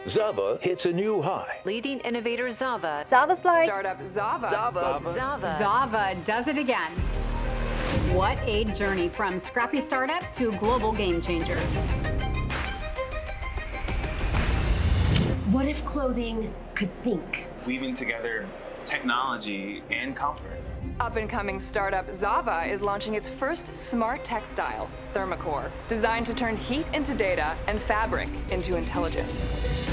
Zava hits a new high. Leading innovator Zava. Zava's like Startup Zava. Zava. Zava does it again. What a journey from scrappy startup to global game changer. What if clothing could think? Weaving together technology and comfort. Up-and-coming startup Zava is launching its first smart textile, Thermacore, designed to turn heat into data and fabric into intelligence.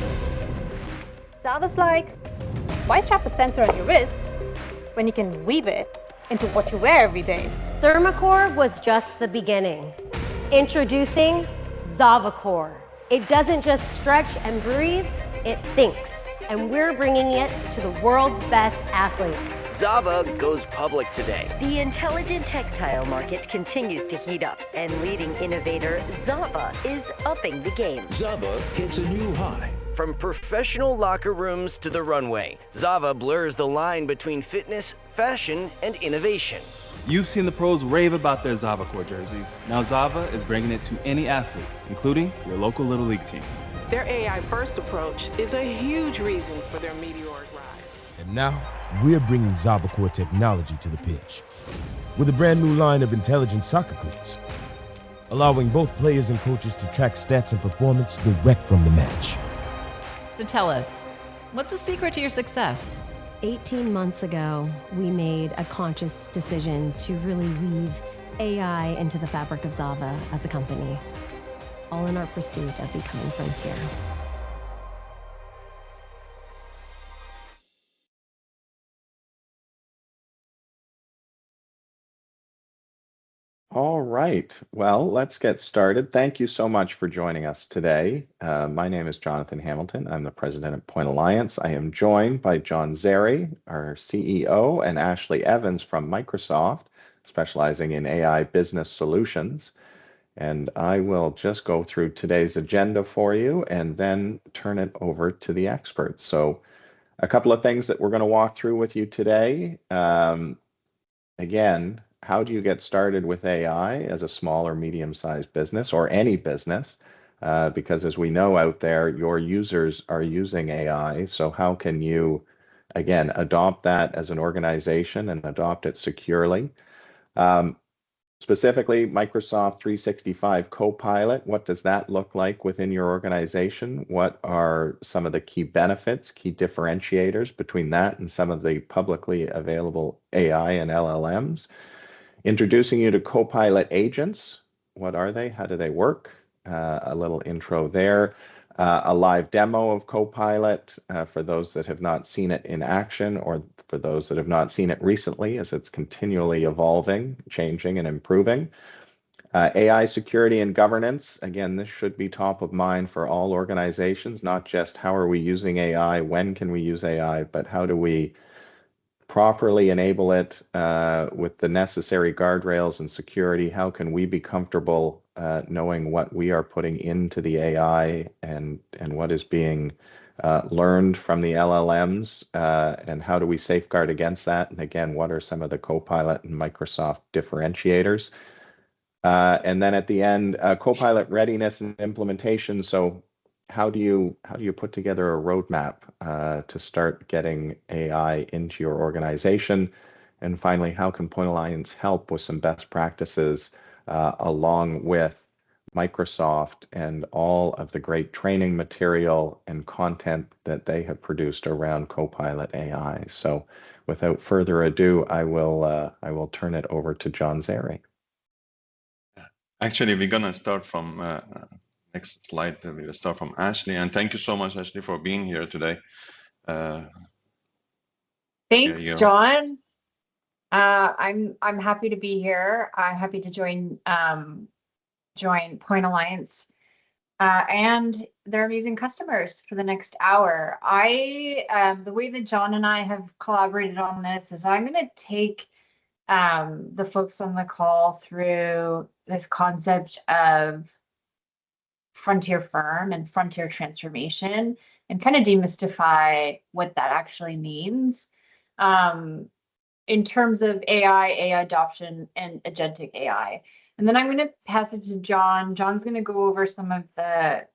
Zava's like, why strap a sensor on your wrist when you can weave it into what you wear every day? Thermacore was just the beginning. Introducing ZavaCore. It doesn't just stretch and breathe, it thinks. And we're bringing it to the world's best athletes. Zava goes public today. The intelligent textile market continues to heat up, and leading innovator Zava is upping the game. Zava hits a new high. From professional locker rooms to the runway, Zava blurs the line between fitness, fashion, and innovation. You've seen the pros rave about their ZavaCore jerseys. Now Zava is bringing it to any athlete, including your local Little League team. Their AI-first approach is a huge reason for their meteoric rise. And now, we're bringing ZavaCore technology to the pitch with a brand new line of intelligent soccer cleats, allowing both players and coaches to track stats and performance direct from the match. So tell us, what's the secret to your success? 18 months ago, we made a conscious decision to really weave AI into the fabric of Zava as a company, all in our pursuit of becoming Frontier. All right, well, let's get started. Thank you so much for joining us today. My name is Jonathan Hamilton. I'm the president of Point Alliance. I am joined by John Zeri, our CEO, and Ashley Evans from Microsoft, specializing in AI business solutions. And I will just go through today's agenda for you and then turn it over to the experts. So a couple of things that we're going to walk through with you today. Again, how do you get started with AI as a small or medium-sized business or any business? Because as we know out there, your users are using AI. So how can you, again, adopt that as an organization and adopt it securely? Specifically, Microsoft 365 Copilot, what does that look like within your organization? What are some of the key benefits, key differentiators between that and some of the publicly available AI and LLMs? Introducing you to Copilot agents. What are they? How do they work? A little intro there. A live demo of Copilot for those that have not seen it in action or for those that have not seen it recently as it's continually evolving, changing, and improving. AI security and governance. Again, this should be top of mind for all organizations, not just how are we using AI, when can we use AI, but how do we properly enable it with the necessary guardrails and security? How can we be comfortable knowing what we are putting into the AI and what is being learned from the LLMs, and how do we safeguard against that? And again, what are some of the Copilot and Microsoft differentiators? And then at the end, Copilot readiness and implementation. So how do you put together a roadmap to start getting AI into your organization? And finally, how can Point Alliance help with some best practices along with Microsoft and all of the great training material and content that they have produced around Copilot AI? So without further ado, I will turn it over to John Zeri. Actually, we're gonna start from next slide. We'll start from Ashley, and thank you so much, Ashley, for being here today. Thanks, John. I'm happy to be here. I'm happy to join Point Alliance and their amazing customers for the next hour. The way that John and I have collaborated on this is I'm going to take the folks on the call through this concept of frontier firm and frontier transformation and kind of demystify what that actually means in terms of AI adoption, and agentic AI. And then I'm going to pass it to John. John's going to go over some of the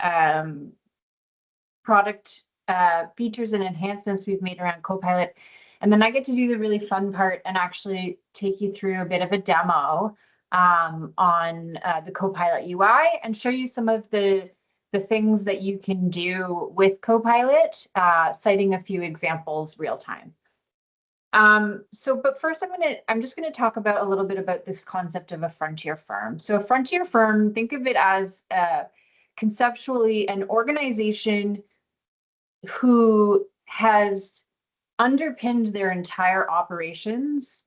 product features and enhancements we've made around Copilot. And then I get to do the really fun part and actually take you through a bit of a demo on the Copilot UI and show you some of the things that you can do with Copilot, citing a few examples real time. But first I'm just gonna talk about a little bit about this concept of a frontier firm. So a frontier firm, think of it as conceptually an organization who has underpinned their entire operations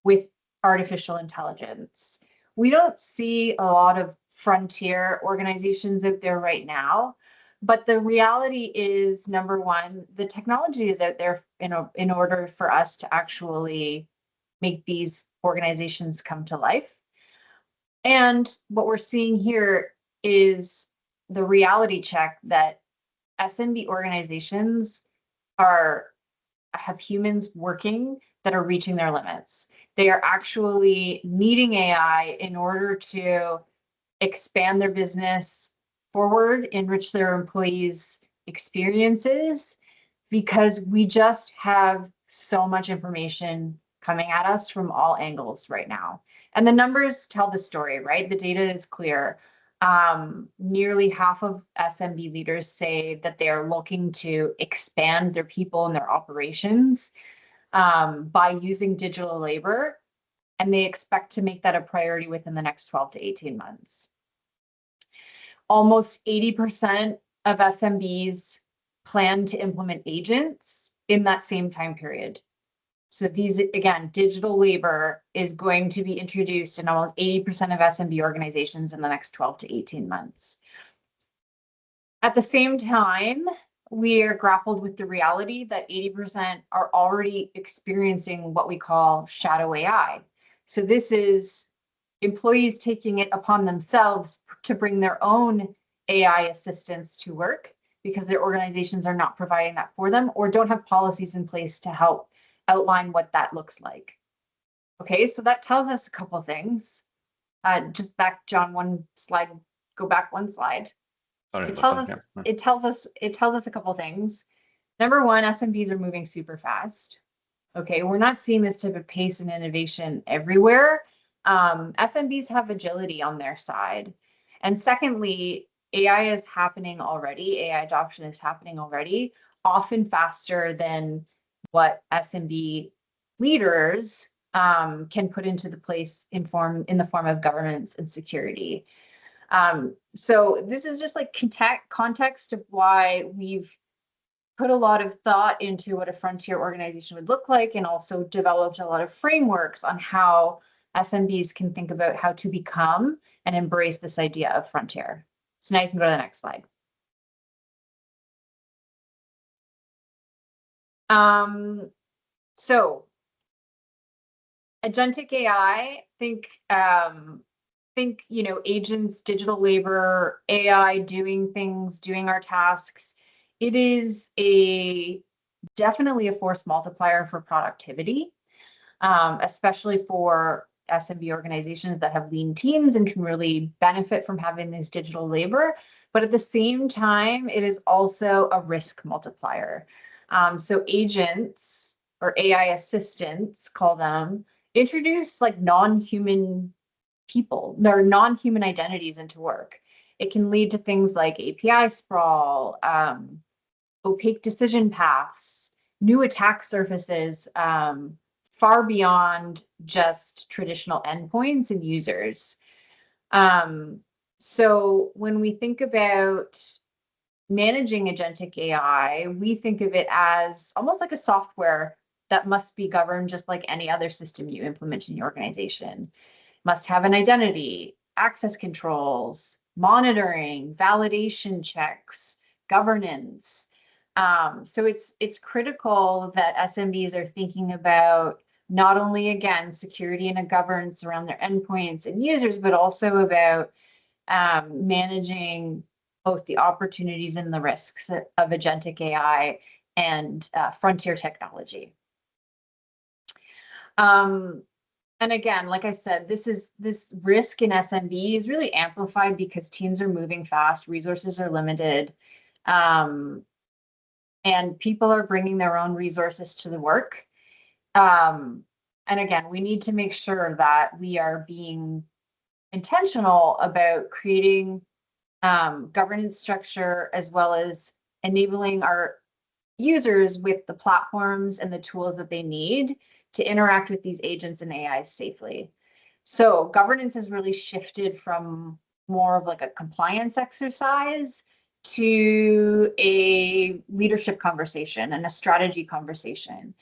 with artificial intelligence. We don't see a lot of frontier organizations out there right now, but the reality is, number one, the technology is out there in order for us to actually make these organizations come to life. And what we're seeing here is the reality check that SMB organizations have humans working that are reaching their limits. They are actually needing AI in order to expand their business forward, enrich their employees' experiences, because we just have so much information coming at us from all angles right now. And the numbers tell the story, right? The data is clear. Nearly half of SMB leaders say that they are looking to expand their people and their operations by using digital labor, and they expect to make that a priority within the next 12 to 18 months. Almost 80% of SMBs plan to implement agents in that same time period. So these, again, digital labor is going to be introduced in almost 80% of SMB organizations in the next 12 to 18 months. At the same time, we are grappled with the reality that 80% are already experiencing what we call shadow AI. So this is employees taking it upon themselves to bring their own AI assistants to work because their organizations are not providing that for them or don't have policies in place to help outline what that looks like. Okay, so that tells us a couple things. Just back, John, one slide, go back one slide. Sorry It tells us a couple things. Number one, SMBs are moving super fast. Okay, we're not seeing this type of pace and innovation everywhere. SMBs have agility on their side. And secondly, AI is happening already. AI adoption is happening already, often faster than what SMB leaders can put into the place in the form of governance and security. So this is just like context of why we've put a lot of thought into what a frontier organization would look like, and also developed a lot of frameworks on how SMBs can think about how to become and embrace this idea of frontier. So now you can go to the next slide. So agentic AI, think agents, digital labor, AI doing things, doing our tasks. It is definitely a force multiplier for productivity, especially for SMB organizations that have lean teams and can really benefit from having this digital labor. But at the same time, it is also a risk multiplier. So agents, or AI assistants, call them, introduce like non-human people, their non-human identities into work. It can lead to things like API sprawl, opaque decision paths, new attack surfaces, far beyond just traditional endpoints and users. So when we think about managing agentic AI, we think of it as almost like a software that must be governed just like any other system you implement in your organization. Must have an identity, access controls, monitoring, validation checks, governance. So it's critical that SMBs are thinking about not only, again, security and a governance around their endpoints and users, but also about managing both the opportunities and the risks of agentic AI and frontier technology. And again, like I said, this risk in SMB is really amplified because teams are moving fast, resources are limited. And people are bringing their own resources to the work. And again, we need to make sure that we are being intentional about creating governance structure, as well as enabling our users with the platforms and the tools that they need to interact with these agents and AIs safely. So governance has really shifted from more of like a compliance exercise to a leadership conversation and a strategy conversation.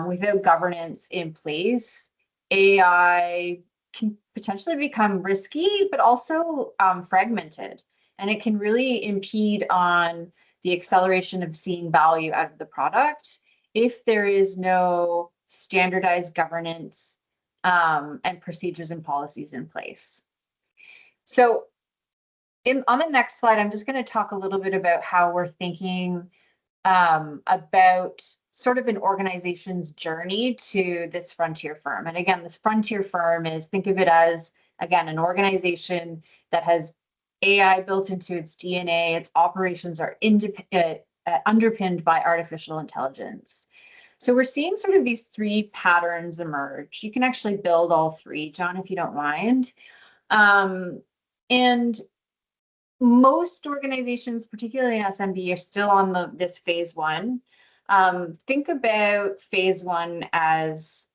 Without governance in place, AI can potentially become risky, but also fragmented. And it can really impede on the acceleration of seeing value out of the product if there is no standardized governance and procedures and policies in place. So on the next slide, I'm just going to talk a little bit about how we're thinking about sort of an organization's journey to this frontier firm. And again, this frontier firm is, think of it as, again, an organization that has AI built into its DNA. Its operations are underpinned by artificial intelligence. So we're seeing sort of these three patterns emerge. You can actually build all three, John, if you don't mind. And most organizations, particularly in SMB, are still on this phase one. Think about phase one as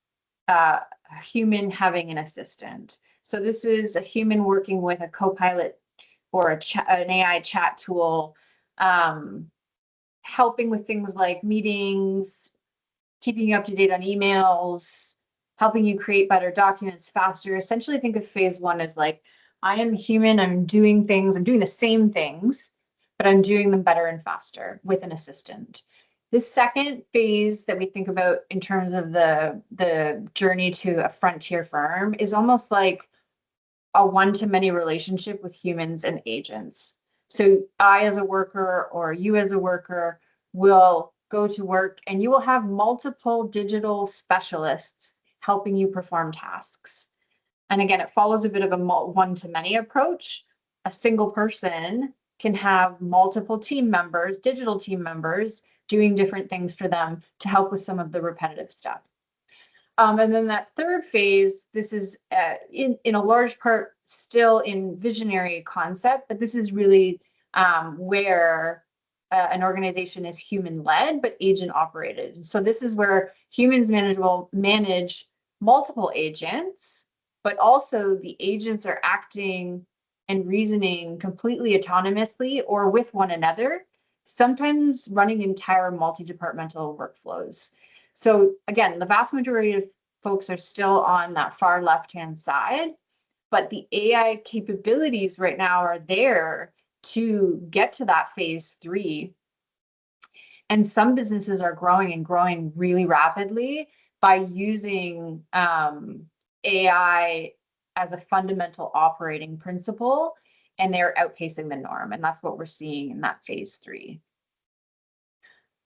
a human having an assistant. So this is a human working with a Copilot or an AI chat tool, helping with things like meetings, keeping you up to date on emails, helping you create better documents faster. Essentially, think of phase one as like, I am human, I'm doing things, I'm doing the same things, but I'm doing them better and faster with an assistant. The second phase that we think about in terms of the journey to a frontier firm is almost like a one-to-many relationship with humans and agents. So I, as a worker, or you as a worker, will go to work and you will have multiple digital specialists helping you perform tasks. And again, it follows a bit of a one-to-many approach. A single person can have multiple team members, digital team members, doing different things for them to help with some of the repetitive stuff. And then that third phase, this is in a large part still in visionary concept, but this is really where an organization is human-led but agent-operated. So this is where humans will manage multiple agents, but also the agents are acting and reasoning completely autonomously or with one another, sometimes running entire multi-departmental workflows. So again, the vast majority of folks are still on that far left-hand side, but the AI capabilities right now are there to get to that phase three. And some businesses are growing and growing really rapidly by using AI as a fundamental operating principle, and they're outpacing the norm. And that's what we're seeing in that phase three.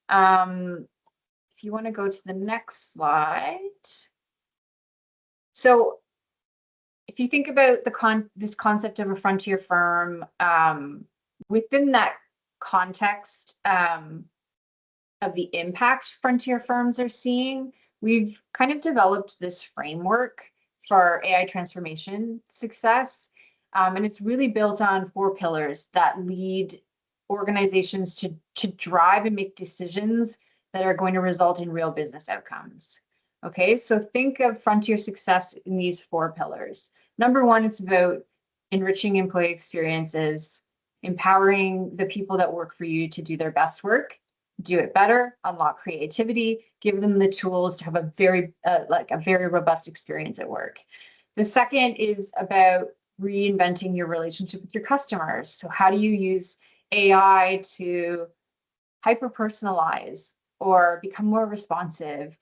If you want to go to the next slide. So if you think about this concept of a frontier firm, within that context of the impact frontier firms are seeing, we've kind of developed this framework for AI transformation success. And it's really built on 4 pillars that lead organizations to drive and make decisions that are going to result in real business outcomes. Okay, so think of frontier success in these 4 pillars. Number 1, it's about enriching employee experiences, empowering the people that work for you to do their best work, do it better, unlock creativity, give them the tools to have a very robust experience at work. The second is about reinventing your relationship with your customers. So how do you use AI to hyper-personalize or become more responsive,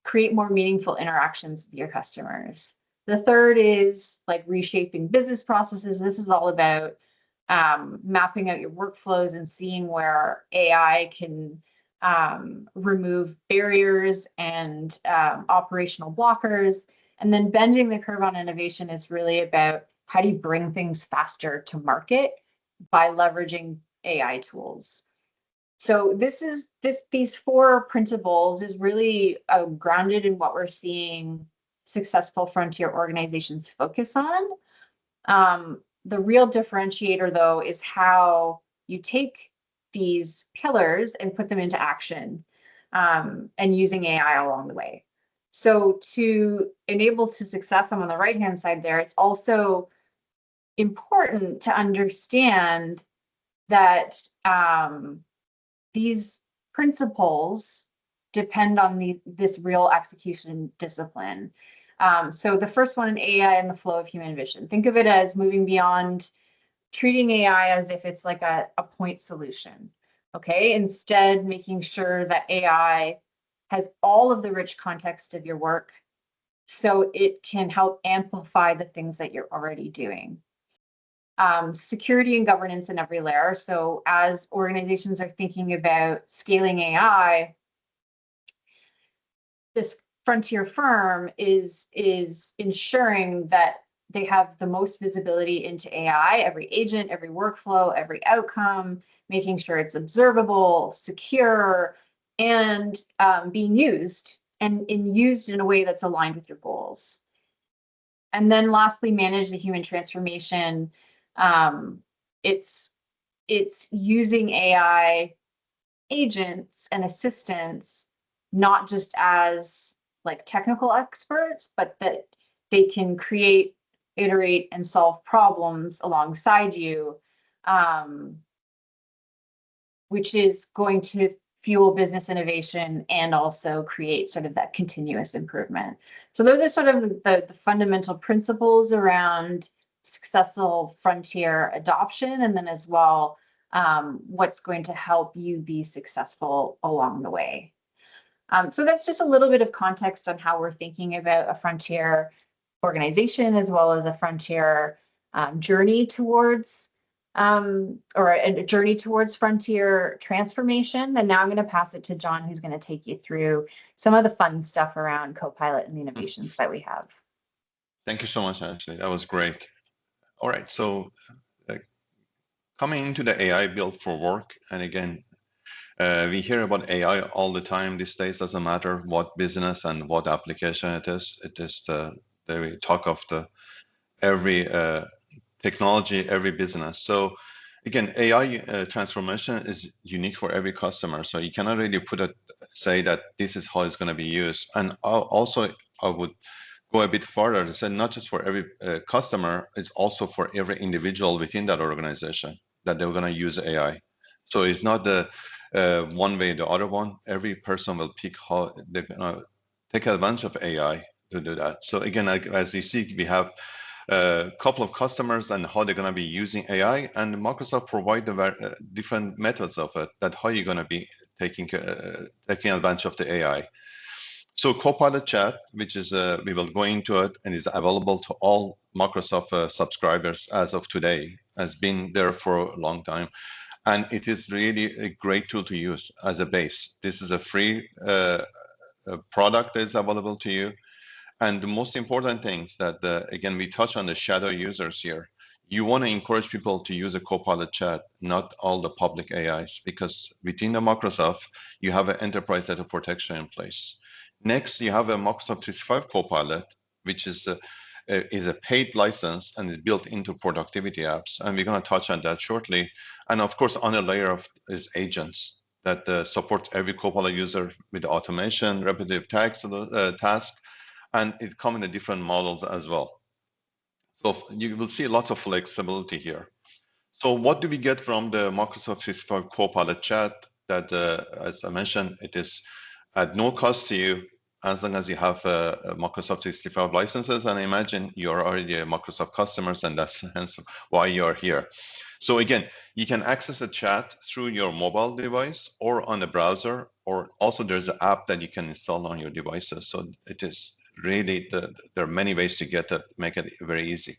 create more meaningful interactions with your customers? The third is like reshaping business processes. This is all about mapping out your workflows and seeing where AI can remove barriers and operational blockers. And then bending the curve on innovation is really about how do you bring things faster to market by leveraging AI tools. So these 4 principles is really grounded in what we're seeing successful frontier organizations focus on. The real differentiator, though, is how you take these pillars and put them into action, and using AI along the way. So to enable to success, I'm on the right-hand side there, it's also important to understand that these principles depend on this real execution discipline. So the first one in AI and the flow of human vision. Think of it as moving beyond treating AI as if it's like a point solution, okay? Instead, making sure that AI has all of the rich context of your work so it can help amplify the things that you're already doing. Security and governance in every layer. So as organizations are thinking about scaling AI, this frontier firm is ensuring that they have the most visibility into AI, every agent, every workflow, every outcome, making sure it's observable, secure, and being used and used in a way that's aligned with your goals. And then lastly, manage the human transformation. It's using AI agents and assistants not just as like technical experts, but that they can create, iterate, and solve problems alongside you, which is going to fuel business innovation and also create sort of that continuous improvement. So those are sort of the fundamental principles around successful frontier adoption, and then as well, what's going to help you be successful along the way. So that's just a little bit of context on how we're thinking about a frontier organization as well as a frontier journey towards or a journey towards frontier transformation. And now I'm going to pass it to John, who's going to take you through some of the fun stuff around Copilot and the innovations that we have. Thank you so much, Ashley. That was great. All right, so coming into the AI built for work, and again, we hear about AI all the time these days. Doesn't matter what business and what application it is. It is we talk of every technology, every business. So again, AI transformation is unique for every customer. So you cannot really say that this is how it's going to be used. And also, I would go a bit further and say not just for every customer, it's also for every individual within that organization that they're going to use AI. So it's not the one way or the other one. Every person will pick how they're going to take advantage of AI to do that. So again, as you see, we have a couple of customers and how they're going to be using AI, and Microsoft provide the different methods of it, that how you're going to be taking advantage of the AI. So Copilot Chat, which is we will go into it, and is available to all Microsoft subscribers as of today, has been there for a long time, and it is really a great tool to use as a base. This is a free product that is available to you. And the most important things that, again, we touch on the shadow users here. You want to encourage people to use a Copilot Chat, not all the public AIs, because within the Microsoft, you have an enterprise data protection in place. Next, you have a Microsoft 365 Copilot, which is a paid license and is built into productivity apps. And we're going to touch on that shortly. And of course, on a layer of is agents that supports every Copilot user with automation, repetitive task, and it comes in the different models as well. So you will see lots of flexibility here. So what do we get from the Microsoft 365 Copilot Chat? That, as I mentioned, it is at no cost to you as long as you have Microsoft 365 licenses. And I imagine you're already a Microsoft customers, and that's hence why you're here. So again, you can access a chat through your mobile device or on the browser, or also there's an app that you can install on your devices. So it is really, there are many ways to get it, make it very easy.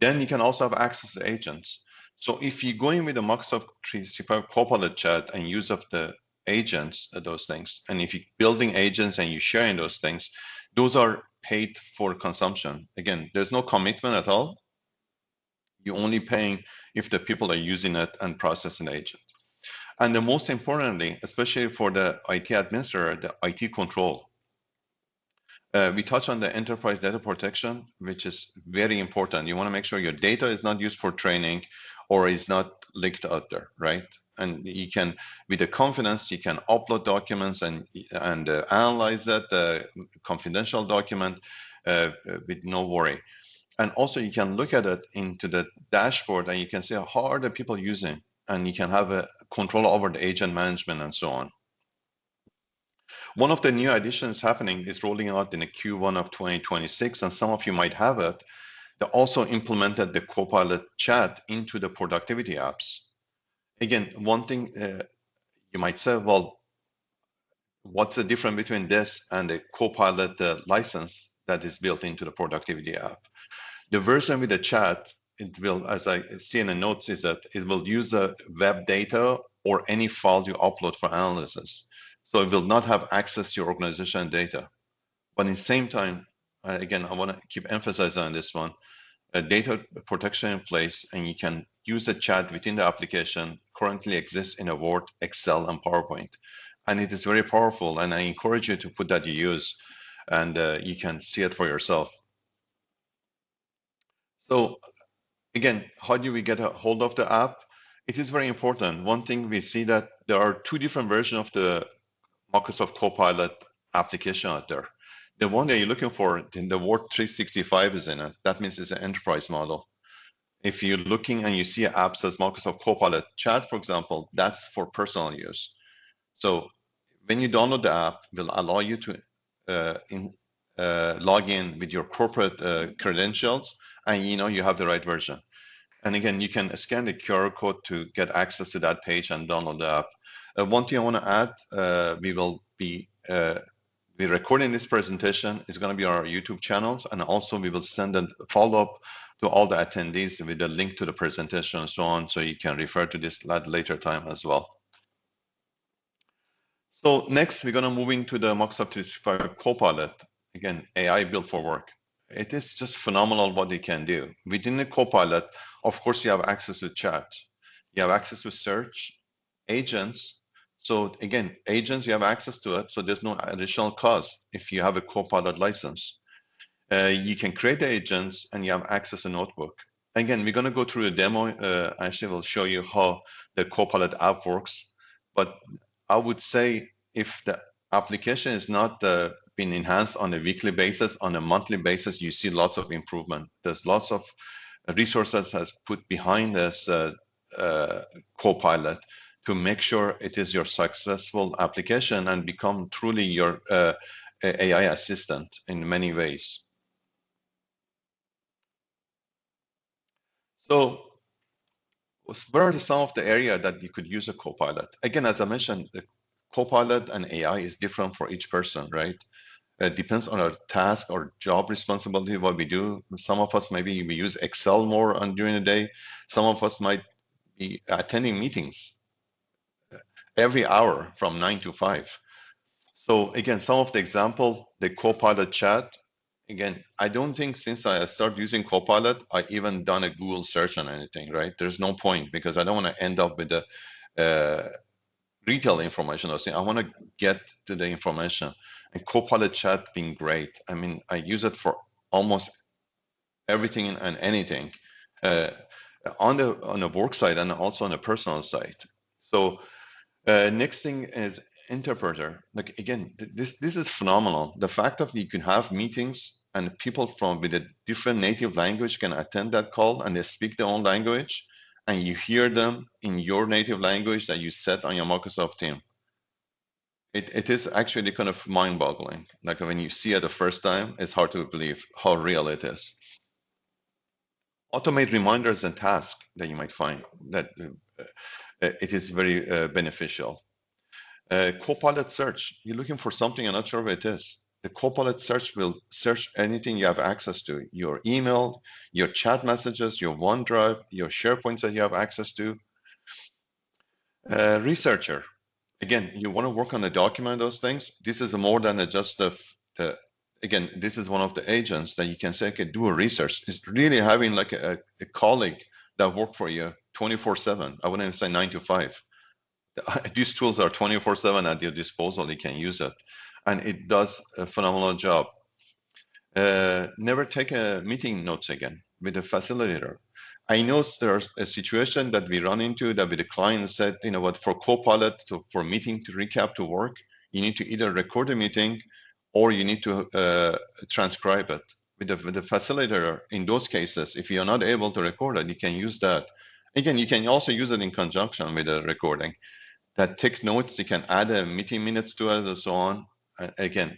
Then you can also have access to agents. So if you go in with the Microsoft 365 Copilot Chat and use of the agents, those things, and if you're building agents and you're sharing those things, those are paid for consumption. Again, there's no commitment at all. You're only paying if the people are using it and processing the agent. And the most importantly, especially for the IT administrator, the IT control. We touch on the enterprise data protection, which is very important. You want to make sure your data is not used for training or is not leaked out there, right? And you can, with the confidence, you can upload documents and analyze that confidential document with no worry. And also you can look at it into the dashboard and you can see how are the people using, and you can have a control over the agent management and so on. One of the new additions happening is rolling out in the Q1 of 2026, and some of you might have it. They also implemented the Copilot Chat into the productivity apps. Again, one thing you might say, well, what's the difference between this and the Copilot license that is built into the productivity app? The version with the chat, it will, as I see in the notes, is that it will use the web data or any files you upload for analysis. So it will not have access to your organization data. But in the same time, again, I want to keep emphasizing on this one, data protection in place, and you can use the chat within the application currently exists in a Word, Excel, and PowerPoint. And it is very powerful, and I encourage you to put that to use, and you can see it for yourself. So again, how do we get a hold of the app? It is very important. One thing we see that there are two different versions of the Microsoft Copilot application out there. The one that you're looking for, the Word 365 is in it. That means it's an enterprise model. If you're looking and you see an app says Microsoft Copilot Chat, for example, that's for personal use. So when you download the app, it will allow you to log in with your corporate credentials, and you have the right version. And again, you can scan the QR code to get access to that page and download the app. One thing I want to add, we will be recording this presentation. It's going to be on our YouTube channels, and also we will send a follow-up to all the attendees with a link to the presentation and so on, so you can refer to this at later time as well. So next, we're going to move into the Microsoft 365 Copilot. Again, AI built for work. It is just phenomenal what it can do. Within the Copilot, of course, you have access to chat. You have access to search, agents. So again, agents, you have access to it. So there's no additional cost if you have a Copilot license. You can create the agents and you have access to notebook. Again, we're going to go through a demo. Actually, we'll show you how the Copilot app works. But I would say if the application is not being enhanced on a weekly basis, on a monthly basis, you see lots of improvement. There's lots of resources has put behind this Copilot to make sure it is your successful application and become truly your AI assistant in many ways. So where are some of the areas that you could use a Copilot? Again, as I mentioned, the Copilot and AI is different for each person, right? It depends on our task or job responsibility, what we do. Some of us, maybe we use Excel more during the day. Some of us might be attending meetings every hour from 9 to 5. So again, some of the example, the Copilot chat, again, I don't think since I started using Copilot, I even done a Google search on anything, right? There's no point because I don't want to end up with the retail information. I want to get to the information. And Copilot chat being great. I mean, I use it for almost everything and anything on the work side and also on the personal side. So next thing is interpreter. Like again, this is phenomenal. The fact that you can have meetings and people from with a different native language can attend that call and they speak their own language, and you hear them in your native language that you set on your Microsoft team. It is actually kind of mind-boggling. Like when you see it the first time, it's hard to believe how real it is. Automate reminders and tasks that you might find that it is very beneficial. Copilot search, you're looking for something, you're not sure what it is. The Copilot search will search anything you have access to, your email, your chat messages, your OneDrive, your SharePoints that you have access to. Researcher, again, you want to work on a document, those things. This is more than just again, this is one of the agents that you can say, okay, do a research. It's really having like a colleague that work for you 24/7. I wouldn't even say 9 to 5. These tools are 24/7 at your disposal. You can use it, and it does a phenomenal job. Never take a meeting notes again with a facilitator. I know there's a situation that we run into that with the client said, you know what, for Copilot, for meeting to recap to work, you need to either record a meeting or you need to transcribe it. With the facilitator, in those cases, if you're not able to record it, you can use that. Again, you can also use it in conjunction with the recording. That takes notes, you can add a meeting minutes to it and so on. Again,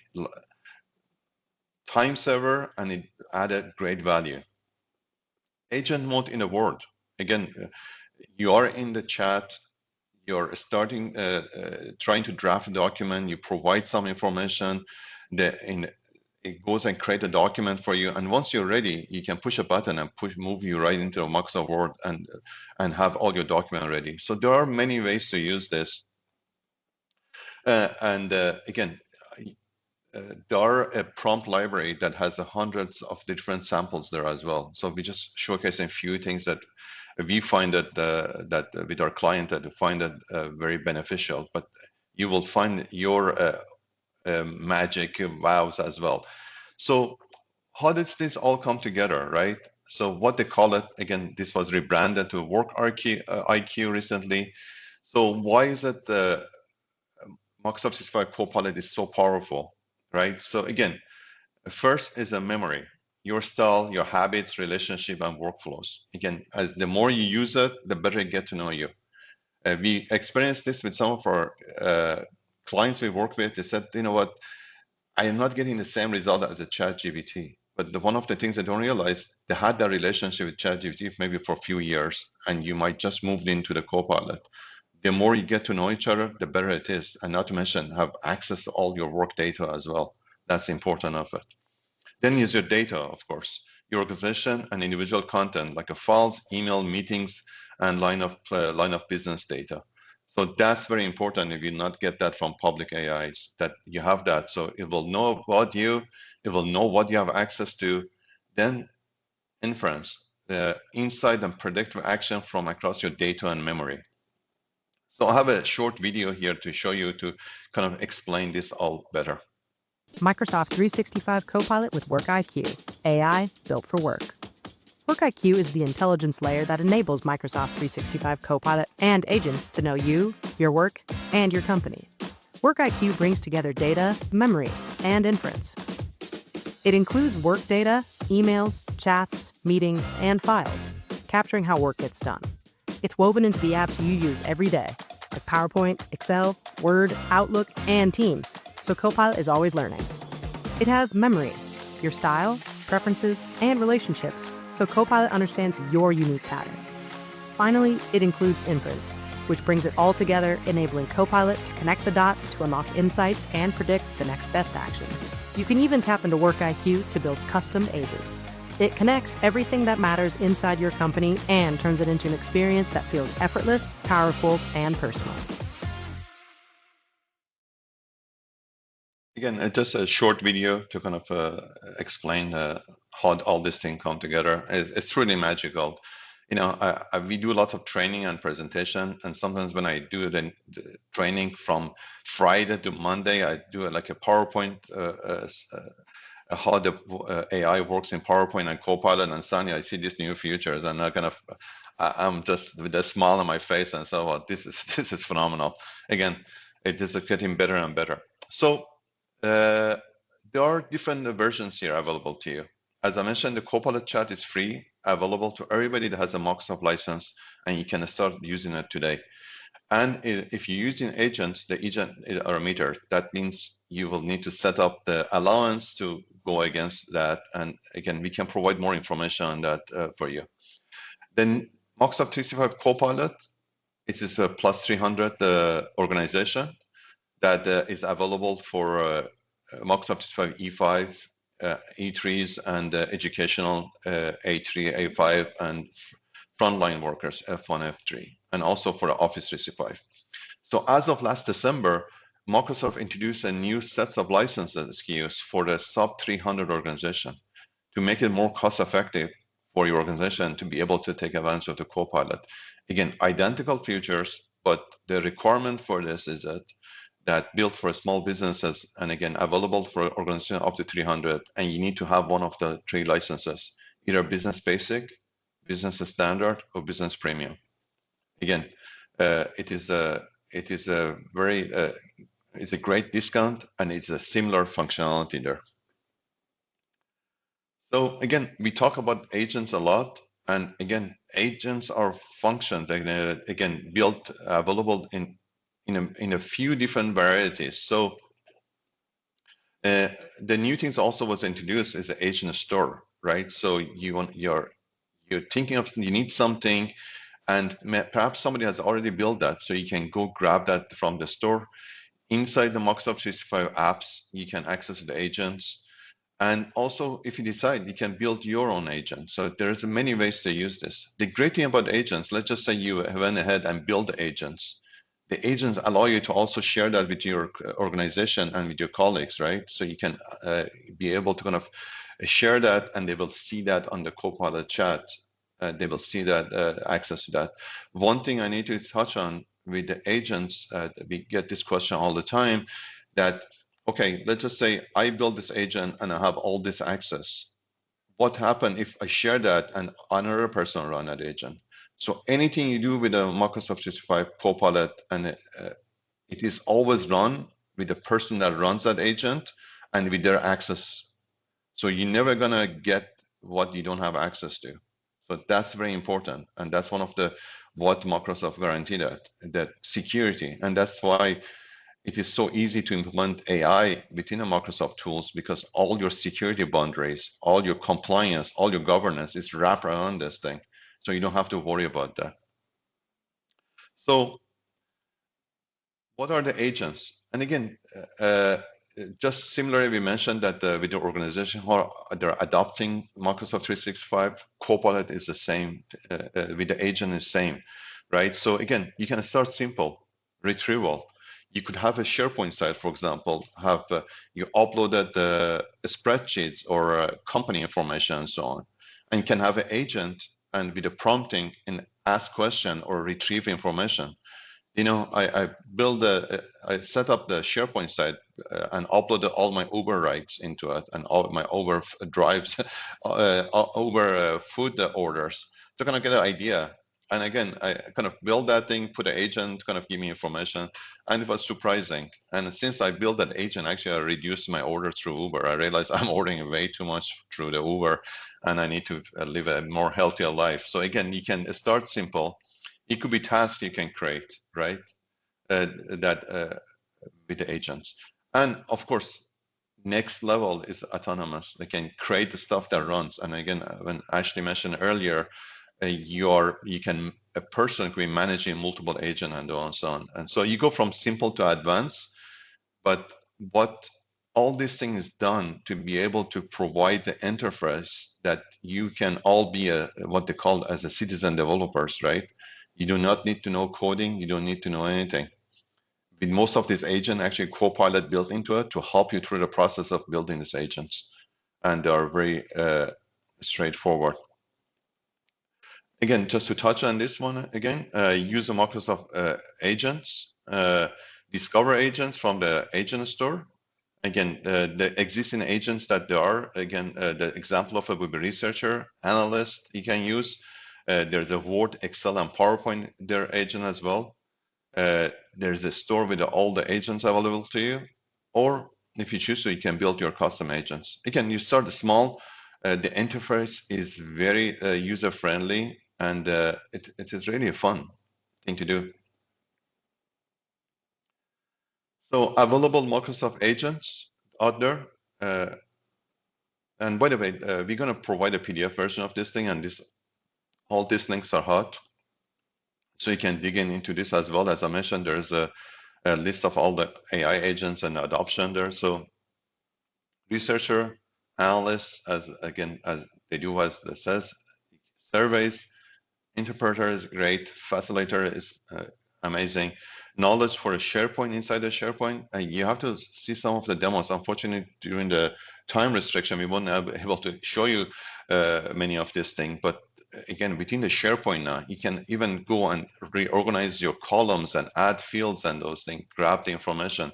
time saver, and it added great value. Agent mode in a Word. Again, you are in the chat, you're starting, trying to draft a document, you provide some information, it goes and create a document for you. And once you're ready, you can push a button and move you right into a Microsoft Word and have all your document ready. So there are many ways to use this. Again, there are a prompt library that has hundreds of different samples there as well. So we just showcasing a few things that we find that with our client that we find that very beneficial. But you will find your magic wows as well. So how does this all come together, right? So what they call it, again, this was rebranded to Work IQ recently. So why is it Microsoft 365 Copilot is so powerful, right? So again, first is a memory, your style, your habits, relationship, and workflows. Again, as the more you use it, the better it get to know you. We experienced this with some of our clients we work with. They said, you know what, I am not getting the same result as a ChatGPT. But one of the things they don't realize, they had that relationship with ChatGPT maybe for a few years, and you might just moved into the Copilot. The more you get to know each other, the better it is. And not to mention, have access to all your work data as well. That's important of it. Then is your data, of course, your organization and individual content like a files, email, meetings, and line of business data. So that's very important if you not get that from public AIs, that you have that. So it will know about you, it will know what you have access to, then inference, insight and predictive action from across your data and memory. So I have a short video here to show you to kind of explain this all better. Microsoft 365 Copilot with Work IQ, AI built for work. Work IQ is the intelligence layer that enables Microsoft 365 Copilot and agents to know you, your work, and your company. Work IQ brings together data, memory, and inference. It includes work data, emails, chats, meetings, and files, capturing how work gets done. It's woven into the apps you use every day, like PowerPoint, Excel, Word, Outlook, and Teams, so Copilot is always learning. It has memory, your style, preferences, and relationships, so Copilot understands your unique patterns. Finally, it includes inference, which brings it all together, enabling Copilot to connect the dots to unlock insights and predict the next best action. You can even tap into Work IQ to build custom agents. It connects everything that matters inside your company and turns it into an experience that feels effortless, powerful, and personal. Again, just a short video to kind of explain how all this thing come together. It's really magical. You know, we do lots of training and presentation, and sometimes when I do the training from Friday to Monday, I do like a PowerPoint, how the AI works in PowerPoint and Copilot, and suddenly I see these new features, and I'm just with a smile on my face and so on. This is phenomenal. Again, it is getting better and better. So there are different versions here available to you. As I mentioned, the Copilot Chat is free, available to everybody that has a Microsoft license, and you can start using it today. And if you're using agents, the agent are metered. That means you will need to set up the allowance to go against that. And again, we can provide more information on that for you. Then Microsoft 365 Copilot, it is a plus 300 organization that is available for Microsoft 365 E5, E3s, and educational A3, A5, and frontline workers, F1, F3, and also for the Office 365. So as of last December, Microsoft introduced a new set of licenses SKUs for the sub 300 organization to make it more cost effective for your organization to be able to take advantage of the Copilot. Again, identical features, but the requirement for this is that built for small businesses, and again, available for organizations up to 300, and you need to have one of the 3 licenses, either Business Basic, Business Standard, or Business Premium. Again, it is a very it's a great discount, and it's a similar functionality there. So again, we talk about agents a lot, and again, agents are functions again built available in a few different varieties. So the new things also was introduced is the agent store, right? So you're thinking of, you need something, and perhaps somebody has already built that, so you can go grab that from the store. Inside the Microsoft 365 apps, you can access the agents. And also, if you decide, you can build your own agent. So there's many ways to use this. The great thing about agents, let's just say you went ahead and built the agents. The agents allow you to also share that with your organization and with your colleagues, right? So you can be able to kind of share that, and they will see that on the Copilot chat. They will see that access to that. One thing I need to touch on with the agents, we get this question all the time, that, okay, let's just say I build this agent and I have all this access. What happens if I share that and another person run that agent? So anything you do with a Microsoft 365 Copilot, and it is always run with the person that runs that agent and with their access. So you're never gonna get what you don't have access to. So that's very important, and that's one of the what Microsoft guaranteed that security, and that's why it is so easy to implement AI within the Microsoft tools, because all your security boundaries, all your compliance, all your governance is wrapped around this thing. So you don't have to worry about that. So what are the agents? And again, just similarly, we mentioned that with the organization who they're adopting Microsoft 365, Copilot is the same, with the agent is same, right? So again, you can start simple, retrieval. You could have a SharePoint site, for example, have you uploaded the spreadsheets or company information and so on, and you can have an agent and with the prompting and ask question or retrieve information. You know, I set up the SharePoint site and uploaded all my Uber rides into it and all my Uber drives, Uber food orders to kind of get an idea. And again, I kind of build that thing, put an agent, kind of give me information, and it was surprising. And since I built that agent, actually I reduced my orders through Uber. I realized I'm ordering way too much through the Uber, and I need to live a more healthier life. So again, you can start simple. It could be tasks you can create, right? With the agents. And of course, next level is autonomous. They can create the stuff that runs. And again, when Ashley mentioned earlier, a person can be managing multiple agents and so on. And so you go from simple to advanced, but what all these things done to be able to provide the interface that you can all be what they call as a citizen developers, right? You do not need to know coding. You don't need to know anything. With most of these agents, actually Copilot built into it to help you through the process of building these agents. And they are very straightforward. Again, just to touch on this one again, use the Microsoft agents, discover agents from the agent store. Again, the existing agents that there are, again, the example of a web researcher, analyst you can use. There's a Word, Excel, and PowerPoint, their agent as well. There's a store with all the agents available to you. Or if you choose to, you can build your custom agents. Again, you start small. The interface is very user-friendly, and it is really a fun thing to do. So available Microsoft agents out there. And by the way, we're going to provide a PDF version of this thing, and all these links are hot. So you can dig into this as well. As I mentioned, there's a list of all the AI agents and adoption there. So researcher, analysts, as they do as it says, surveys, interpreter is great, facilitator is amazing. Knowledge for a SharePoint inside the SharePoint, and you have to see some of the demos. Unfortunately, during the time restriction, we won't be able to show you many of these things. But again, within the SharePoint now, you can even go and reorganize your columns and add fields and those things, grab the information.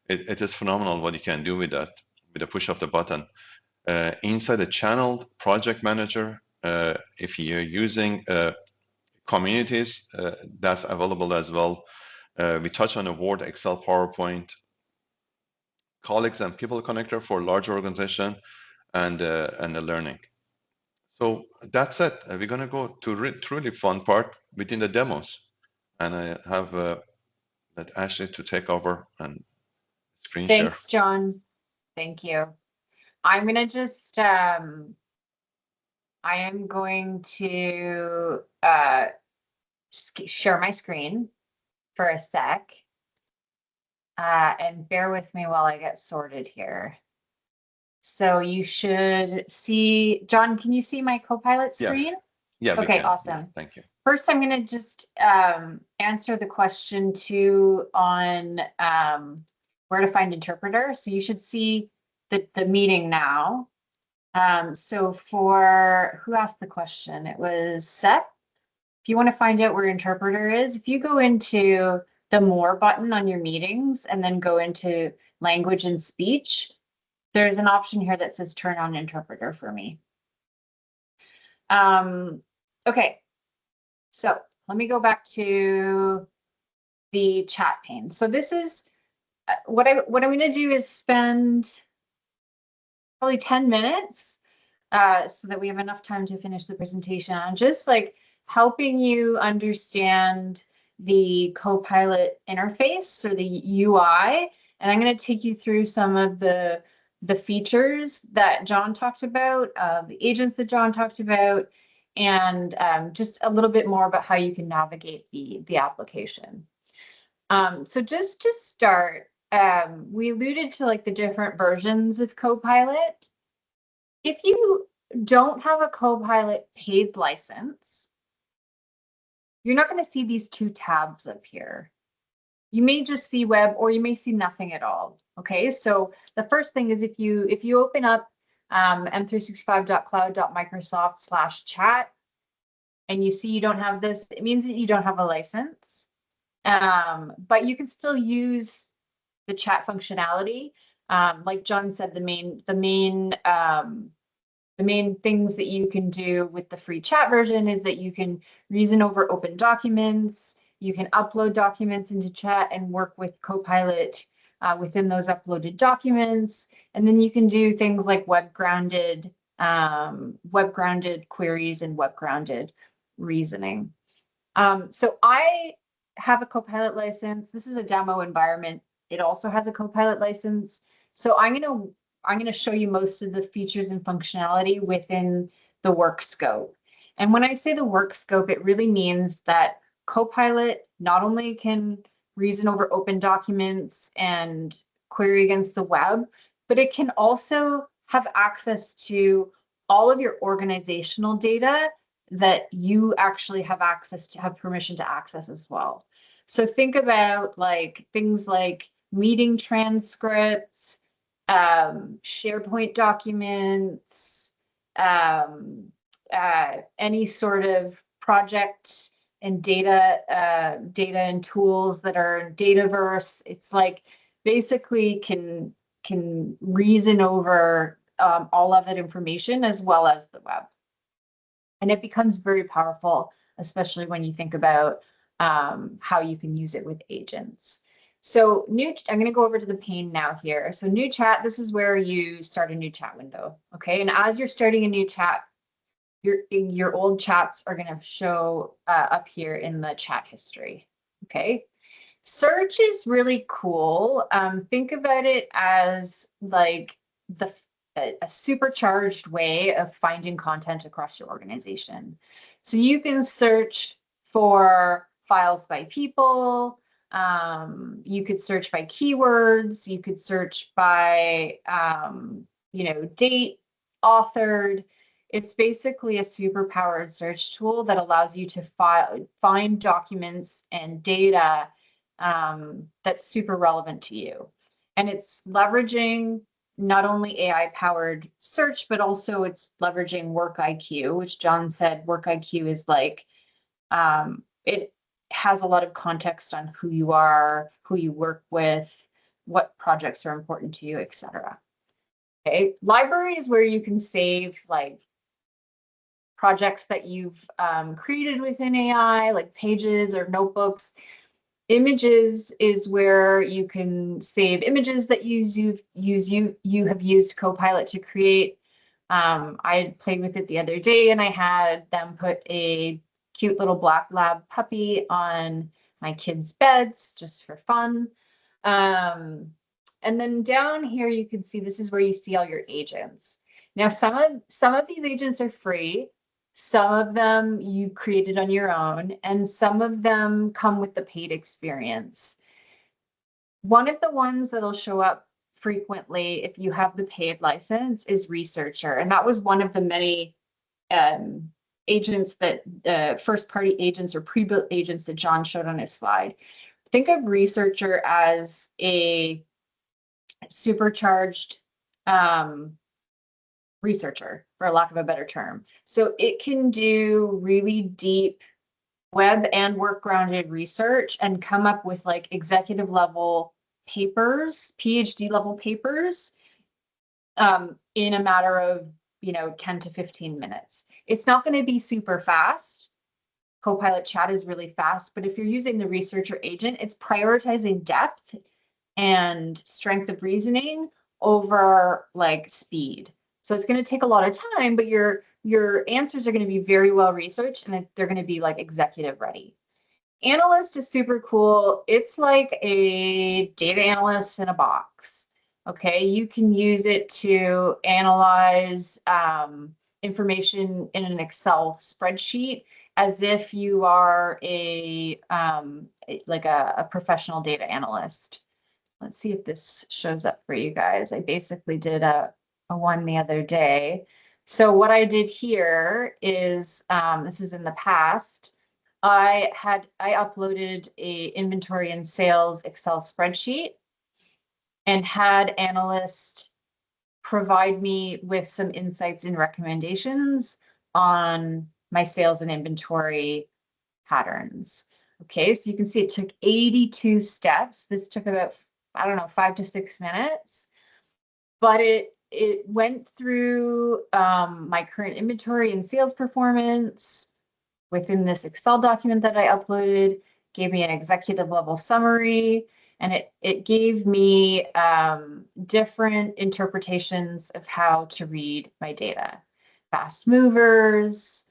It is phenomenal what you can do with that, with a push of the button. Inside the channel project manager, if you're using communities, that's available as well. We touch on the Word, Excel, PowerPoint, colleagues and people connector for large organization, and the learning. So that's it. We're going to go to truly fun part within the demos. And I have let Ashley to take over and screen share. Thanks, John. Thank you. I'm going to just, I am going to share my screen for a sec. And bear with me while I get sorted here. So you should see, John, can you see my Copilot screen? Yes. Yeah. Okay, awesome. Yeah, thank you. First, I'm going to just answer the question too on where to find interpreter. So you should see the meeting now. So for who asked the question, it was Seth. If you want to find out where interpreter is, if you go into the more button on your meetings and then go into language and speech, there's an option here that says turn on interpreter for me. Okay, so let me go back to the chat pane. So this is what I'm going to do is spend probably 10 minutes so that we have enough time to finish the presentation on just like helping you understand the Copilot interface or the UI. And I'm going to take you through some of the features that John talked about, the agents that John talked about, and just a little bit more about how you can navigate the application. So just to start, we alluded to like the different versions of Copilot. If you don't have a Copilot paid license, you're not going to see these two tabs up here. You may just see web, or you may see nothing at all. Okay, so the first thing is if you open up m365.cloud.microsoft/chat and you see you don't have this, it means that you don't have a license. But you can still use the chat functionality. Like John said, the main things that you can do with the free chat version is that you can reason over open documents, you can upload documents into chat and work with Copilot within those uploaded documents, and then you can do things like web-grounded queries and web-grounded reasoning. So I have a Copilot license. This is a demo environment. It also has a Copilot license. So I'm going to show you most of the features and functionality within the work scope. And when I say the work scope, it really means that Copilot not only can reason over open documents and query against the web, but it can also have access to all of your organizational data that you actually have permission to access as well. So think about like things like meeting transcripts, SharePoint documents, any sort of project and data and tools that are Dataverse. It's like basically can reason over all of that information as well as the web. And it becomes very powerful, especially when you think about how you can use it with agents. So I'm going to go over to the pane now here. So new chat, this is where you start a new chat window. Okay, and as you're starting a new chat, your old chats are going to show up here in the chat history. Okay, search is really cool. Think about it as like a supercharged way of finding content across your organization. So you can search for files by people. You could search by keywords. You could search by, date, authored. It's basically a superpowered search tool that allows you to find documents and data that's super relevant to you. And it's leveraging not only AI-powered search, but also it's leveraging Work IQ, which John said Work IQ is like, it has a lot of context on who you are, who you work with, what projects are important to you, etc. Okay, library is where you can save like projects that you've created within AI, like pages or notebooks. Images is where you can save images that you have used Copilot to create. I played with it the other day and I had them put a cute little black lab puppy on my kids' beds just for fun. And then down here you can see this is where you see all your agents. Now some of these agents are free. Some of them you created on your own, and some of them come with the paid experience. One of the ones that'll show up frequently if you have the paid license is Researcher, and that was one of the many agents that first-party agents or pre-built agents that John showed on his slide. Think of Researcher as a supercharged researcher, for lack of a better term. So it can do really deep web and work grounded research and come up with like executive level papers, PhD level papers, in a matter of 10 to 15 minutes. It's not going to be super fast. Copilot Chat is really fast, but if you're using the researcher agent, it's prioritizing depth and strength of reasoning over like speed. So it's going to take a lot of time, but your answers are going to be very well researched and they're going to be like executive ready. Analyst is super cool. It's like a data analyst in a box. Okay, you can use it to analyze information in an Excel spreadsheet as if you are a professional data analyst. Let's see if this shows up for you guys. I basically did a one the other day. So what I did here is, this is in the past, I uploaded a inventory and sales Excel spreadsheet and had analysts provide me with some insights and recommendations on my sales and inventory patterns. Okay, so you can see it took 82 steps. This took about, I don't know, 5 to 6 minutes, but it went through my current inventory and sales performance within this Excel document that I uploaded, gave me an executive level summary, and it gave me different interpretations of how to read my data. Fast movers,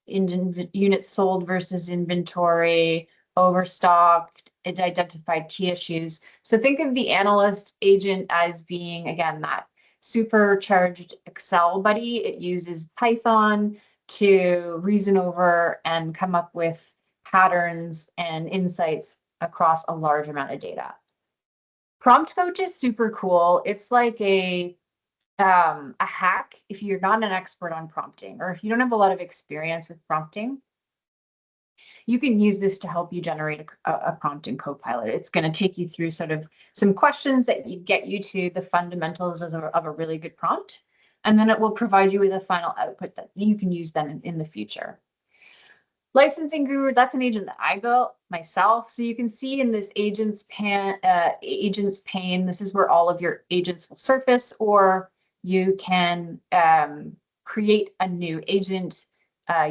units sold versus inventory, overstocked, it identified key issues. So think of the analyst agent as being, again, that supercharged Excel buddy. It uses Python to reason over and come up with patterns and insights across a large amount of data. Prompt Coach is super cool. It's like a hack if you're not an expert on prompting, or if you don't have a lot of experience with prompting. You can use this to help you generate a prompt in Copilot. It's going to take you through sort of some questions that get you to the fundamentals of a really good prompt, and then it will provide you with a final output that you can use then in the future. Licensing Guru, that's an agent that I built myself. So you can see in this agents pane, this is where all of your agents will surface, or you can create a new agent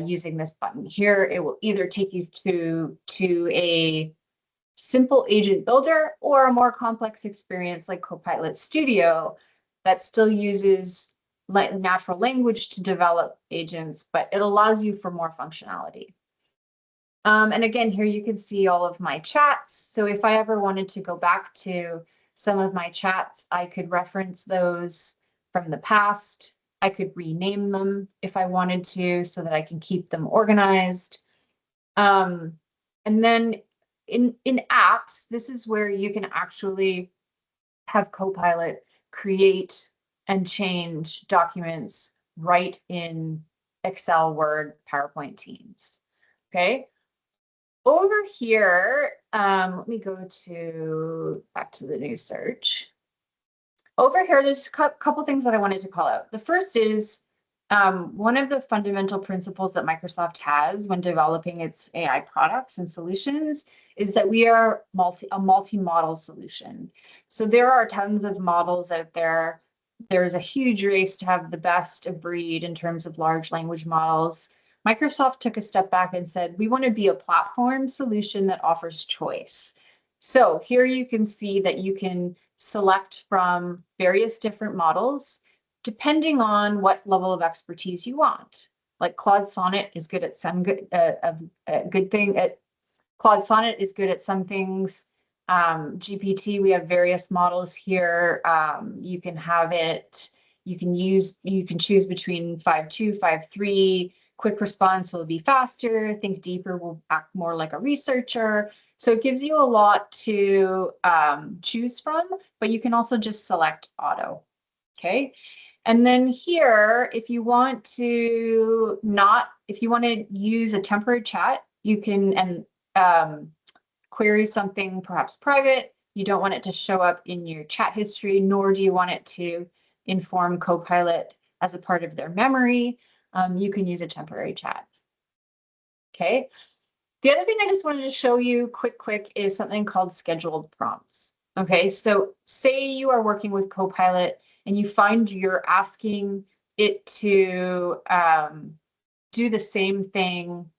using this button here. It will either take you to a simple agent builder or a more complex experience like Copilot Studio that still uses natural language to develop agents, but it allows you for more functionality. And again, here you can see all of my chats. So if I ever wanted to go back to some of my chats, I could reference those from the past. I could rename them if I wanted to so that I can keep them organized. And then in apps, this is where you can actually have Copilot create and change documents right in Excel, Word, PowerPoint, Teams. Okay. Over here, let me go back to the new search. Over here, there's a couple things that I wanted to call out. The first is one of the fundamental principles that Microsoft has when developing its AI products and solutions is that we are a multi-model solution. So there are tons of models out there. There's a huge race to have the best of breed in terms of large language models. Microsoft took a step back and said, we want to be a platform solution that offers choice. So here you can see that you can select from various different models depending on what level of expertise you want. Like Claude Sonnet is good at some good thing. Claude Sonnet is good at some things. GPT, we have various models here. You can have it. You can choose between 5.2, 5.3. Quick response will be faster. Think deeper will act more like a researcher. So it gives you a lot to choose from, but you can also just select auto. Okay. And then here, if you want to use a temporary chat, you can query something perhaps private. You don't want it to show up in your chat history, nor do you want it to inform Copilot as a part of their memory. You can use a temporary chat. Okay. The other thing I just wanted to show you quick is something called scheduled prompts. Okay, so say you are working with Copilot and you find you're asking it to do the same thing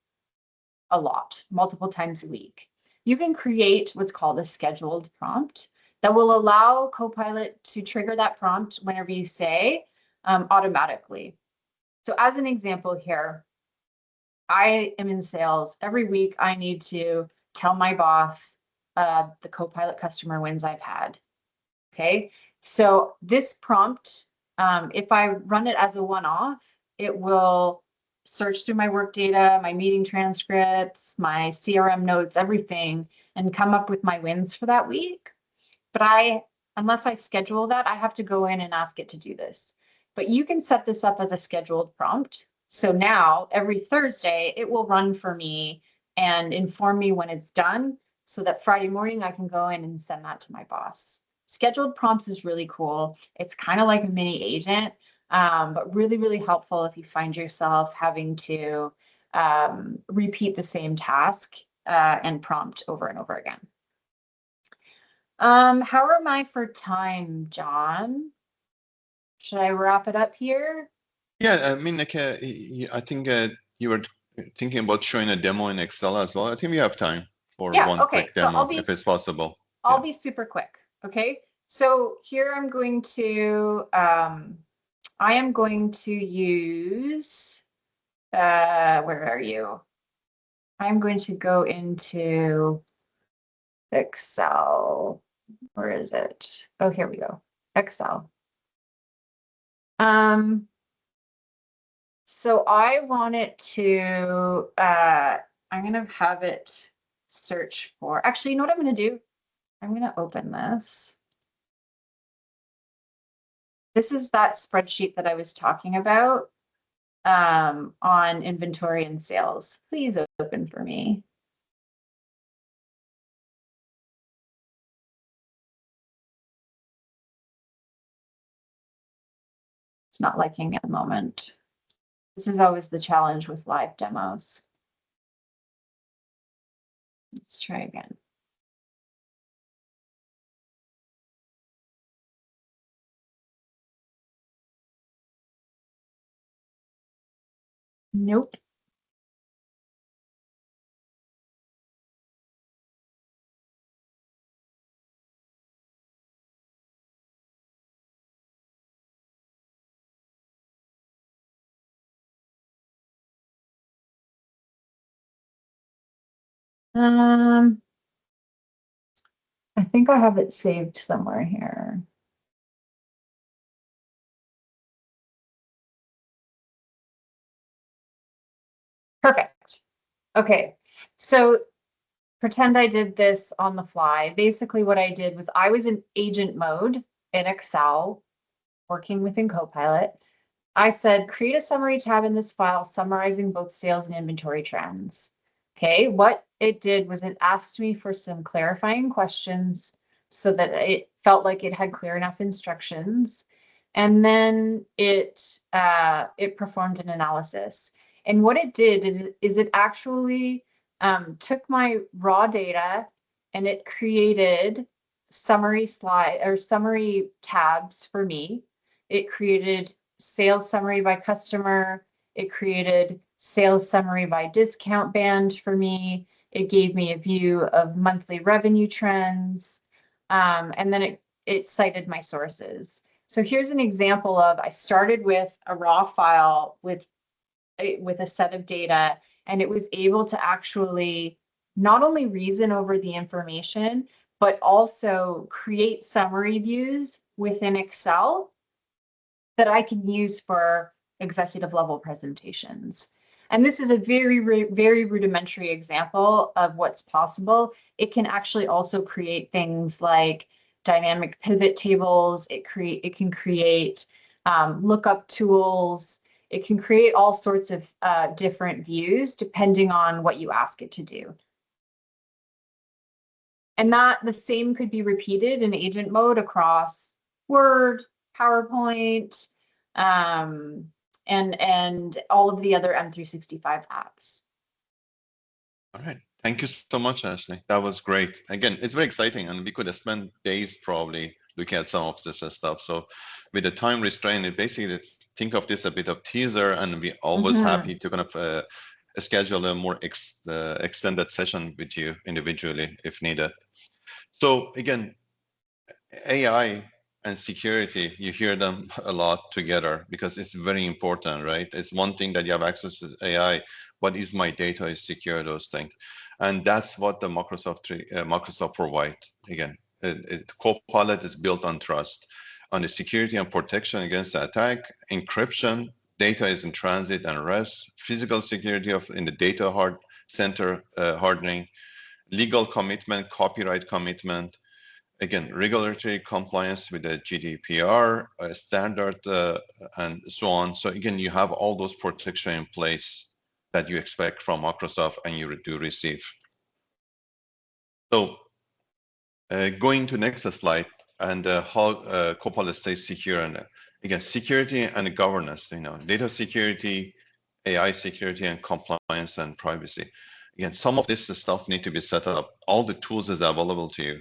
a lot, multiple times a week. You can create what's called a scheduled prompt that will allow Copilot to trigger that prompt whenever you say automatically. So as an example here, I am in sales. Every week I need to tell my boss the Copilot customer wins I've had. Okay, so this prompt, if I run it as a one-off, it will search through my work data, my meeting transcripts, my CRM notes, everything, and come up with my wins for that week. But unless I schedule that, I have to go in and ask it to do this. But you can set this up as a scheduled prompt. So now every Thursday, it will run for me and inform me when it's done so that Friday morning I can go in and send that to my boss. Scheduled prompts is really cool. It's kind of like a mini agent, but really, really helpful if you find yourself having to repeat the same task and prompt over and over again. How am I for time, John? Should I wrap it up here? Yeah, I mean, like, I think you were thinking about showing a demo in Excel as well. I think we have time for one quick demo, if it's possible. I'll be super quick. Okay, so here I'm going to, I am going to use, where are you? I'm going to go into Excel. Where is it? Oh, here we go. Excel. So I want it to, I'm going to have it search for, actually, you know what I'm going to do? I'm going to open this. This is that spreadsheet that I was talking about on inventory and sales. Please open for me. It's not liking me at the moment. This is always the challenge with live demos. Let's try again. Nope. I think I have it saved somewhere here. Perfect. Okay, so pretend I did this on the fly. Basically what I did was I was in agent mode in Excel, working within Copilot. I said, create a summary tab in this file summarizing both sales and inventory trends. Okay, what it did was it asked me for some clarifying questions so that it felt like it had clear enough instructions. And then it performed an analysis. And what it did is it actually took my raw data and it created summary slide or summary tabs for me. It created sales summary by customer. It created sales summary by discount band for me. It gave me a view of monthly revenue trends. And then it cited my sources. So here's an example of, I started with a raw file with a set of data, and it was able to actually not only reason over the information, but also create summary views within Excel that I can use for executive level presentations. And this is a very, very rudimentary example of what's possible. It can actually also create things like dynamic pivot tables. It can create lookup tools. It can create all sorts of different views depending on what you ask it to do. And that the same could be repeated in agent mode across Word, PowerPoint, and all of the other M365 apps. All right. Thank you so much, Ashley. That was great. Again, it's very exciting, and we could have spent days probably looking at some of this stuff. So with the time restraint, it basically, think of this a bit of teaser, and we're always happy to kind of schedule a more extended session with you individually if needed. So again, AI and security, you hear them a lot together because it's very important, right? It's one thing that you have access to AI, but is my data is secure, those things. And that's what the Microsoft provide. Again, Copilot is built on trust, on the security and protection against the attack, encryption, data is in transit and rest, physical security in the data center hardening, legal commitment, copyright commitment, again, regulatory compliance with the GDPR standard and so on. So again, you have all those protection in place that you expect from Microsoft and you do receive. So going to next slide, and how Copilot stays secure. And again, security and governance, data security, AI security and compliance and privacy. Again, some of this stuff need to be set up. All the tools is available to you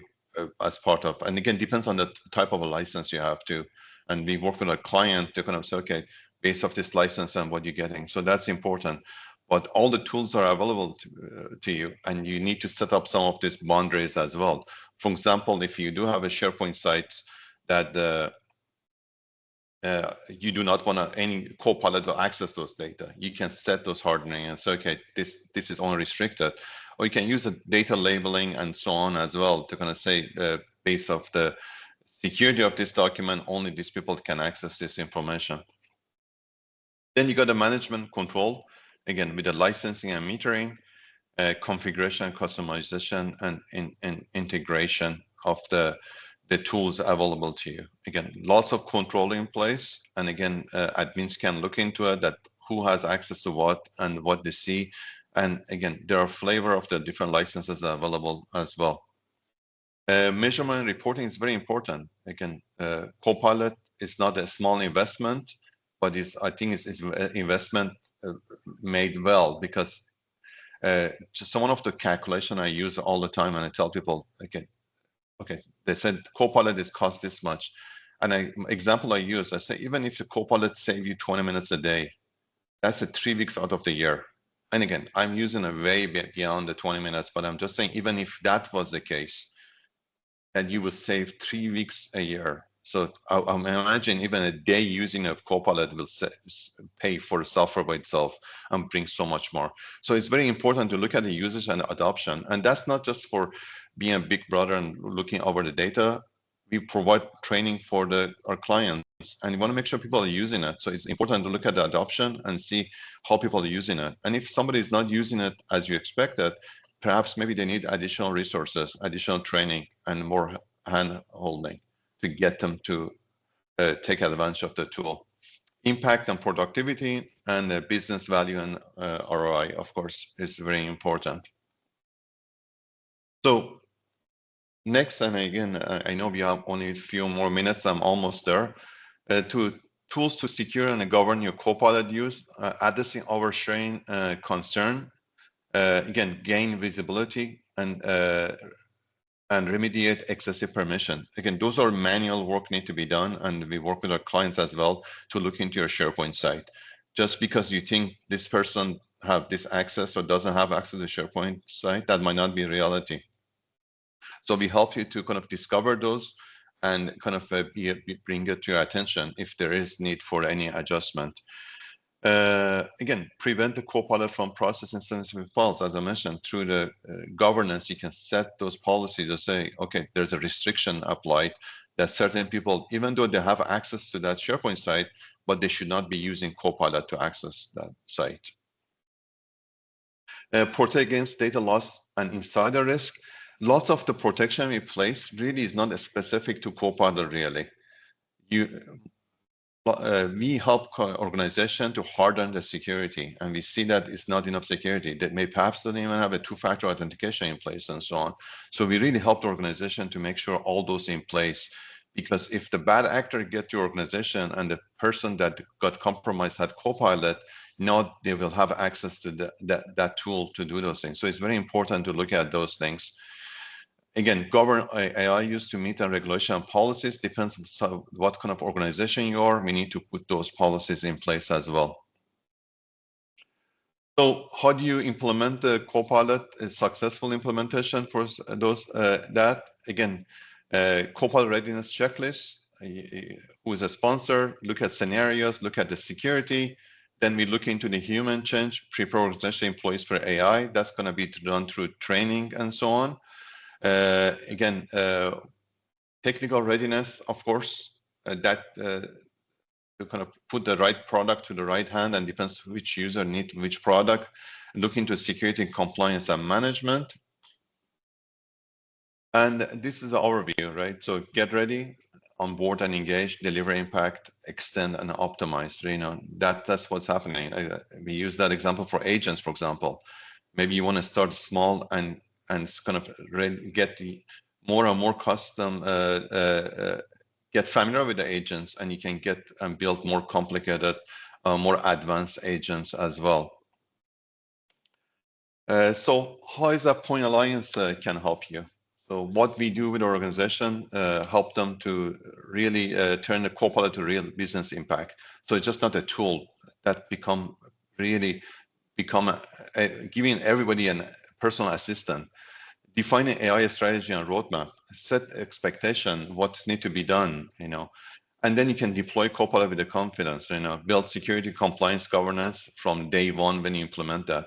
as part of, and again, depends on the type of a license you have to. And we work with a client to kind of say, okay, based off this license and what you're getting. So that's important. But all the tools are available to you, and you need to set up some of these boundaries as well. For example, if you do have a SharePoint site that you do not want any Copilot to access those data, you can set those hardening and say, okay, this is only restricted. Or you can use the data labeling and so on as well to kind of say, based off the security of this document, only these people can access this information. Then you got the management control, again, with the licensing and metering, configuration, customization, and integration of the tools available to you. Again, lots of control in place. And again, admins can look into it, that who has access to what and what they see. And again, there are flavor of the different licenses available as well. Measurement and reporting is very important. Again, Copilot is not a small investment, but I think it's investment made well, because just one of the calculation I use all the time, and I tell people, okay, they said Copilot is cost this much. And example I use, I say, even if the Copilot save you 20 minutes a day, that's 3 weeks out of the year. And again, I'm using a way beyond the 20 minutes, but I'm just saying, even if that was the case, and you will save 3 weeks a year. So I imagine even a day using a Copilot will pay for the software by itself and bring so much more. So it's very important to look at the usage and adoption. And that's not just for being a big brother and looking over the data. We provide training for our clients, and we want to make sure people are using it. So it's important to look at the adoption and see how people are using it. And if somebody is not using it as you expected, perhaps maybe they need additional resources, additional training, and more hand-holding to get them to take advantage of the tool. Impact on productivity and business value and ROI, of course, is very important. So Next, and again, I know we have only a few more minutes. I'm almost there. Tools to secure and govern your Copilot use, addressing oversharing concern. Again, gain visibility and remediate excessive permission. Again, those are manual work need to be done, and we work with our clients as well to look into your SharePoint site. Just because you think this person have this access or doesn't have access to the SharePoint site, that might not be reality. So we help you to kind of discover those and kind of bring it to your attention if there is need for any adjustment. Again, prevent the Copilot from processing sensitive files. As I mentioned, through the governance, you can set those policies to say, okay, there's a restriction applied that certain people, even though they have access to that SharePoint site, but they should not be using Copilot to access that site. Protect against data loss and insider risk. Lots of the protection we place really is not specific to Copilot really. We help organization to harden the security, and we see that it's not enough security. That may perhaps don't even have a two-factor authentication in place and so on. So we really help the organization to make sure all those in place, because if the bad actor get to your organization and the person that got compromised had Copilot, now they will have access to that tool to do those things. So it's very important to look at those things. Again, govern AI use to meet and regulation and policies depends on what kind of organization you are. We need to put those policies in place as well. So how do you implement the Copilot? A successful implementation for those that? Again, Copilot readiness checklist. Who is a sponsor? Look at scenarios, look at the security. Then we look into the human change, prepare organization employees for AI. That's going to be done through training and so on. Again, technical readiness, of course, to kind of put the right product to the right hand, and depends which user needs which product. Look into security, compliance, and management. And this is the overview, right? So get ready, onboard and engage, deliver impact, extend and optimize. You know, that's what's happening. We use that example for agents, for example. Maybe you want to start small and kind of get the more and more custom, get familiar with the agents, and you can get and build more complicated, more advanced agents as well. So how is that Point Alliance can help you? So what we do with our organization, help them to really turn the Copilot to real business impact. So it's just not a tool that become giving everybody a personal assistant. Defining AI strategy and roadmap, set expectation, what needs to be done, you know, and then you can deploy Copilot with the confidence, you know, build security, compliance, governance from day one when you implement that.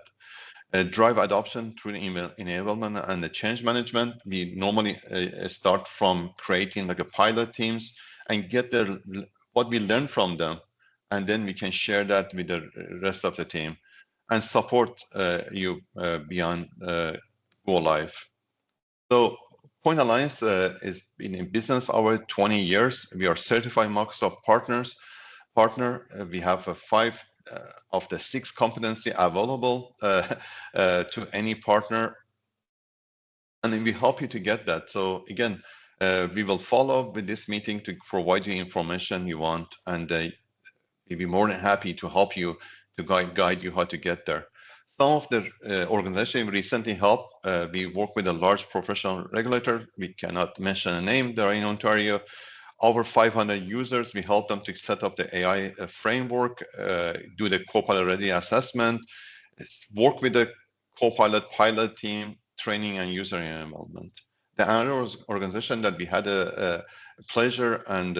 Drive adoption through the enablement and the change management. We normally start from creating like a pilot teams and get what we learn from them, and then we can share that with the rest of the team and support you beyond go live. So Point Alliance has been in business over 20 years. We are certified Microsoft partner. We have 5 of the 6 competency available to any partner, and then we help you to get that. So again, we will follow with this meeting to provide you information you want, and we'll be more than happy to help you to guide you how to get there. Some of the organizations recently helped. We work with a large professional regulator. We cannot mention a name. They're in Ontario. Over 500 users. We help them to set up the AI framework, do the Copilot ready assessment, work with the Copilot pilot team, training and user enablement. The other organization that we had a pleasure and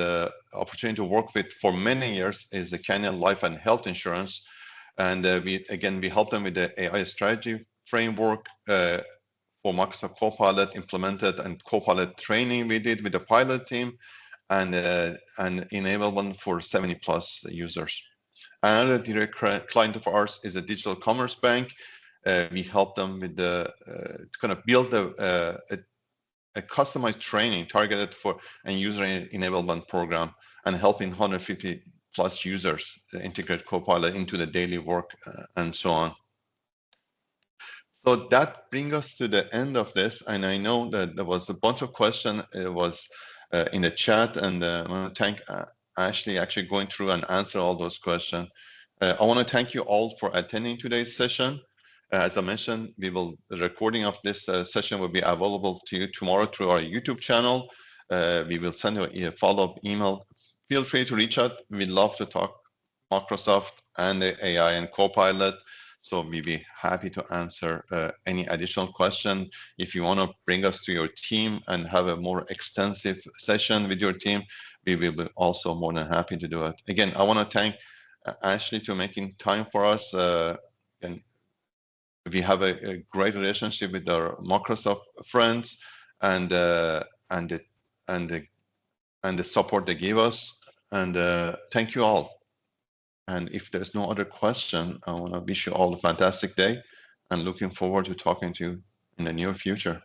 opportunity to work with for many years is the Canada Life and Health Insurance. And we help them with the AI strategy framework for Microsoft Copilot implemented, and Copilot training we did with the pilot team, and enablement for 70+ users. Another direct client of ours is a digital commerce bank. We help them with the kind of build a customized training targeted for a user enablement program, and helping 150+ users integrate Copilot into the daily work and so on. So that brings us to the end of this. And I know that there was a bunch of questions. It was in the chat, and I want to thank Ashley actually going through and answer all those questions. I want to thank you all for attending today's session. As I mentioned, the recording of this session will be available to you tomorrow through our YouTube channel. We will send you a follow-up email. Feel free to reach out. We'd love to talk Microsoft and the AI and Copilot. So we'll be happy to answer any additional question. If you want to bring us to your team and have a more extensive session with your team, we will be also more than happy to do it. Again, I want to thank Ashley for making time for us. And we have a great relationship with our Microsoft friends and the support they give us. And thank you all. And if there's no other question, I want to wish you all a fantastic day and looking forward to talking to you in the near future.